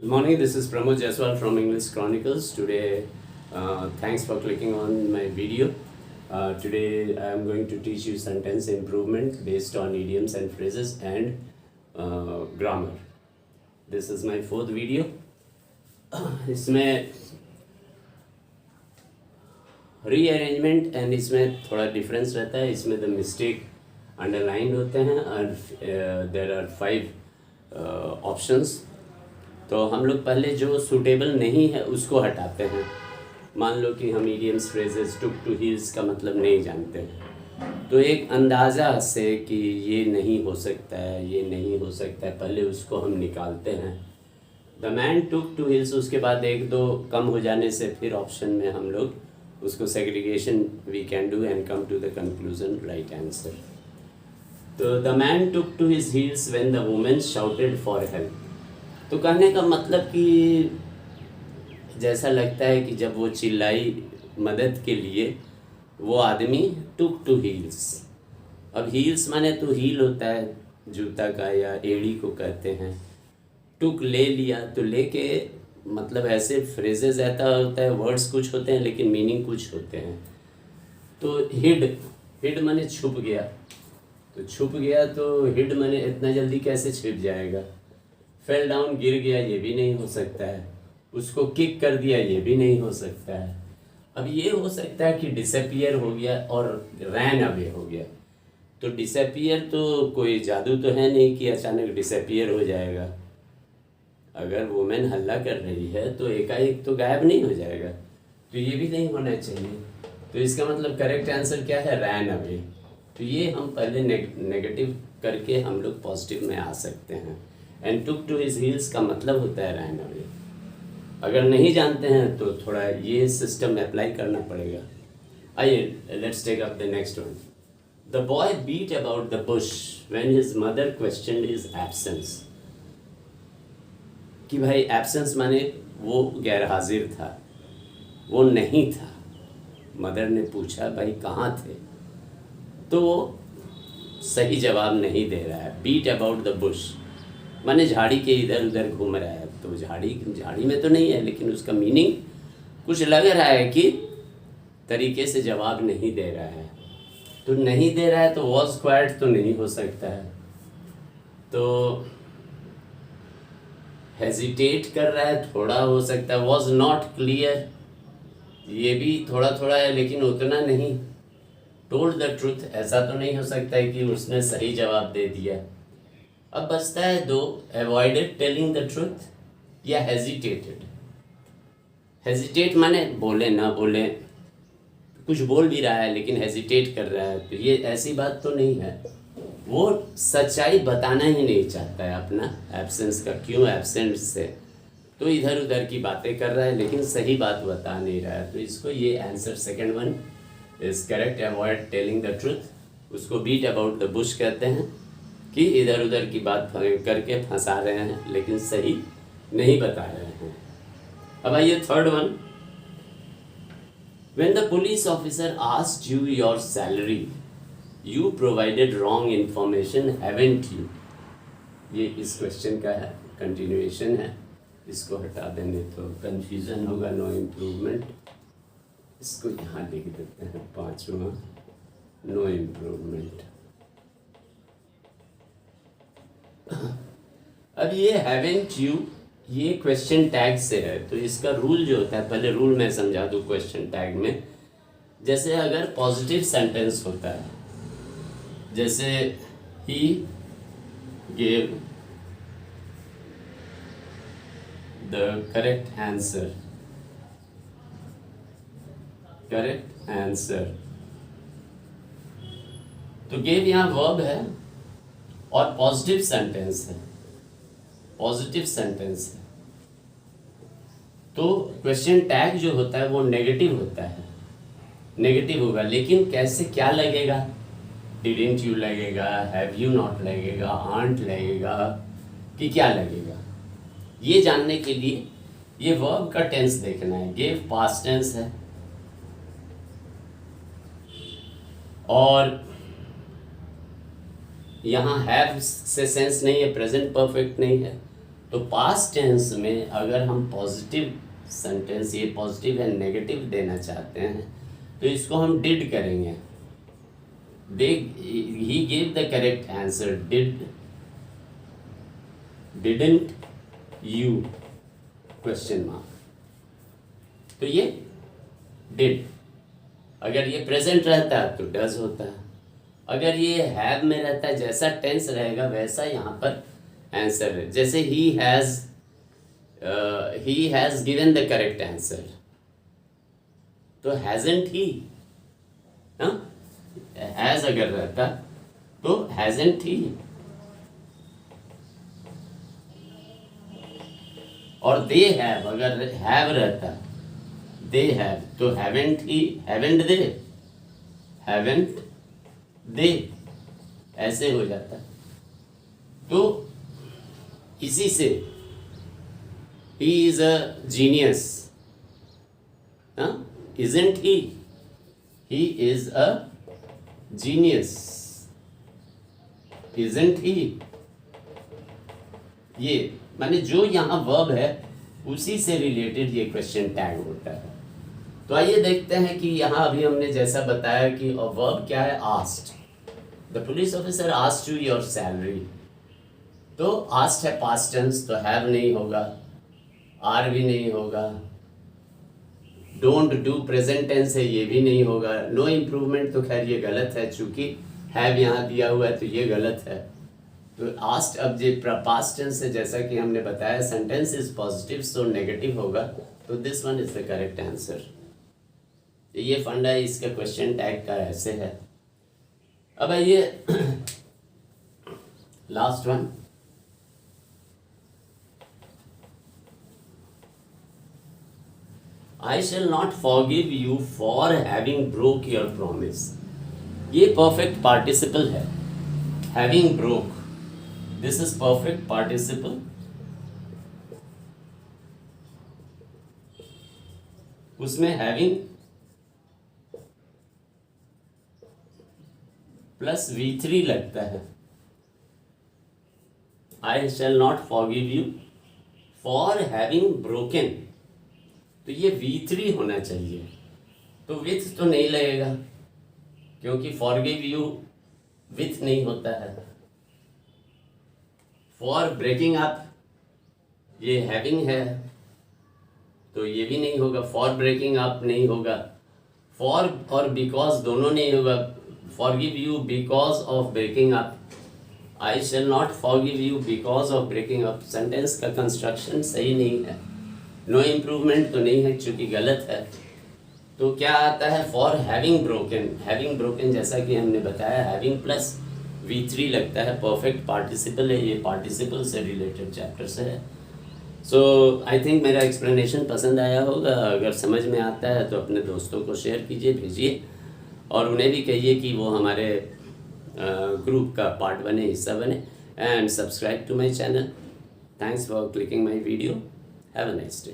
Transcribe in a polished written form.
Good morning, this is Pramod Jaiswal from English Chronicles. Today, thanks for clicking on my video. Today, I am going to teach you sentence improvement based on idioms and phrases and grammar. This is my fourth video. इसमें rearrangement and इसमें थोड़ा difference रहता है. इसमें the mistake underline होते हैं और there are 5 options. तो हम लोग पहले जो सूटेबल नहीं है उसको हटाते हैं. मान लो कि हम idioms phrases took to heels का मतलब नहीं जानते हैं, तो एक अंदाज़ा से कि ये नहीं हो सकता है, ये नहीं हो सकता है, पहले उसको हम निकालते हैं. The man took to hills, उसके बाद एक दो कम हो जाने से फिर ऑप्शन में हम लोग उसको segregation we can do and come to the conclusion right answer. तो the man took to his heels when the women shouted for help. तो कहने का मतलब कि जैसा लगता है कि जब वो चिल्लाई मदद के लिए, वो आदमी टुक टू हील्स. अब हील्स माने तो हील होता है जूता का या एड़ी को कहते हैं. टुक ले लिया, तो लेके मतलब ऐसे फ्रेजेस ऐसा होता है, वर्ड्स कुछ होते हैं लेकिन मीनिंग कुछ होते हैं. तो हिड माने छुप गया. तो छुप गया तो हिड माने इतना जल्दी कैसे छिप जाएगा. फेल डाउन, गिर गया, ये भी नहीं हो सकता है. उसको किक कर दिया, ये भी नहीं हो सकता है. अब ये हो सकता है कि डिसअपियर हो गया और रैन अवे हो गया. तो डिसअपियर तो कोई जादू तो है नहीं कि अचानक डिसअपियर हो जाएगा. अगर वुमेन हल्ला कर रही है तो एकाएक तो गायब नहीं हो जाएगा. तो ये भी नहीं होना चाहिए. तो इसका मतलब करेक्ट आंसर क्या है, रैन अवे. तो ये हम पहले नेगेटिव करके हम लोग पॉजिटिव में आ सकते हैं. And took to his heels का मतलब होता है रैन अवे. अगर नहीं जानते हैं तो थोड़ा ये सिस्टम अप्लाई करना पड़ेगा. आइए let's take up the next one. The boy beat about the bush when his mother questioned his absence. कि भाई एब्सेंस माने वो गैर हाजिर था, वो नहीं था. मदर ने पूछा भाई कहाँ थे, तो वो सही जवाब नहीं दे रहा है. बीट अबाउट द बुश माने झाड़ी के इधर उधर घूम रहा है. तो झाड़ी में तो नहीं है, लेकिन उसका मीनिंग कुछ लग रहा है कि तरीके से जवाब नहीं दे रहा है. तो नहीं दे रहा है तो वॉज क्वाइट तो नहीं हो सकता है. तो हेजिटेट कर रहा है, थोड़ा हो सकता है. वॉज नॉट क्लियर, ये भी थोड़ा थोड़ा है लेकिन उतना नहीं. टोल्ड द ट्रूथ, ऐसा तो नहीं हो सकता है कि उसने सही जवाब दे दिया. अब बचता है दो, अवॉइडेड टेलिंग द ट्रूथ या हेजिटेटेड. हेजिटेट माने बोले ना बोले, कुछ बोल भी रहा है लेकिन हेजिटेट कर रहा है. तो ये ऐसी बात तो नहीं है. वो सच्चाई बताना ही नहीं चाहता है अपना एब्सेंस का, क्यों एब्सेंट से. तो इधर उधर की बातें कर रहा है लेकिन सही बात बता नहीं रहा है. तो इसको ये answer second one is correct, avoid telling the truth. उसको बीट अबाउट द बुश कहते हैं कि इधर उधर की बात करके फंसा रहे हैं लेकिन सही नहीं बता रहे हैं. अब आइए third one. When the police officer asked you your salary, you provided wrong information, haven't you. ये इस क्वेश्चन का है, कंटिन्यूएशन है. इसको हटा देंगे तो कंफ्यूजन होगा, नो इम्प्रूवमेंट. इसको यहाँ लिख देते हैं पांचवा, नो इम्प्रूवमेंट. अब ये हैवेंट यू, ये क्वेश्चन टैग से है. तो इसका रूल जो होता है, पहले रूल मैं समझा दूँ क्वेश्चन टैग में. जैसे अगर पॉजिटिव सेंटेंस होता है, जैसे he gave the correct answer, correct answer. तो गेव यहाँ वर्ब है और पॉजिटिव सेंटेंस है, पॉजिटिव सेंटेंस है. तो क्वेश्चन टैग जो होता है वो नेगेटिव होता है, नेगेटिव होगा. लेकिन कैसे, क्या लगेगा, डिडंट यू लगेगा, हैव यू नॉट लगेगा, आंट लगेगा, कि क्या लगेगा. ये जानने के लिए ये वर्ब का टेंस देखना है. गेव पास्ट टेंस है और यहाँ हैव से सेंस नहीं है, प्रेजेंट परफेक्ट नहीं है. तो पास्ट टेंस में अगर हम पॉजिटिव सेंटेंस, ये पॉजिटिव एंड नेगेटिव देना चाहते हैं तो इसको हम डिड करेंगे। He gave the correct answer, didn't you question mark. तो ये डिड। अगर ये प्रेजेंट रहता है तो डज होता है। अगर ये हैव में रहता है, जैसा टेंस रहेगा वैसा यहाँ पर आंसर है। जैसे he has given the correct answer, तो हैजंट ही, हैज अगर रहता तो हैजंट ही। और दे हैव अगर हैव रहता, दे हैव, तो हैवेंट ही, हैवेंट दे, हैवेंट दे, ऐसे हो जाता। तो इसी से he is a genius, isn't he? He is a genius, isn't he? ये माने जो यहाँ वर्ब है उसी से रिलेटेड ये क्वेश्चन टैग होता है। तो आइए देखते हैं कि यहाँ अभी हमने जैसा बताया कि वर्ब क्या है, asked. The police officer asked you your salary. तो आस्क्ड है पास्ट टेंस, तो हैव नहीं होगा, आर भी नहीं होगा, डोंट डू प्रेजेंट टेंस है, ये भी नहीं होगा, नो इम्प्रूवमेंट तो खैर ये गलत है, चूंकि हैव यहाँ दिया हुआ है तो ये गलत है। तो आस्क्ड अब ये पास्ट टेंस है, जैसा कि हमने बताया sentence is positive so negative होगा, तो this one is the correct answer. ये फंडा इसका क्वेश्चन टैग का ऐसे है। अब आइए last one, I shall not forgive you for having broke your promise। ये perfect participle है, having broke, this is perfect participle। उसमें having प्लस V3 लगता है। I shall not forgive you for having broken, तो ये V3 होना चाहिए। तो विथ तो नहीं लगेगा क्योंकि फॉरगिव यू विथ नहीं होता है। फॉर ब्रेकिंग अप ये हैविंग है तो ये भी नहीं होगा, फॉर ब्रेकिंग अप नहीं होगा, फॉर और बिकॉज दोनों नहीं होगा। Forgive you because of breaking up, I shall not forgive you because of breaking up, sentence का कंस्ट्रक्शन सही नहीं है। नो इम्प्रूवमेंट तो नहीं है चूँकि गलत है। तो क्या आता है, for having broken, having broken जैसा कि हमने बताया हैविंग प्लस V3 लगता है, परफेक्ट पार्टिसिपल है, ये पार्टिसिपल से रिलेटेड चैप्टर से है। सो आई थिंक मेरा एक्सप्लेनेशन पसंद आया होगा। अगर समझ में आता है तो अपने दोस्तों को शेयर कीजिए, भेजिए, और उन्हें भी कहिए कि वो हमारे ग्रुप का पार्ट बने, हिस्सा बने, and subscribe to my channel. Thanks for clicking my video. Have a nice day.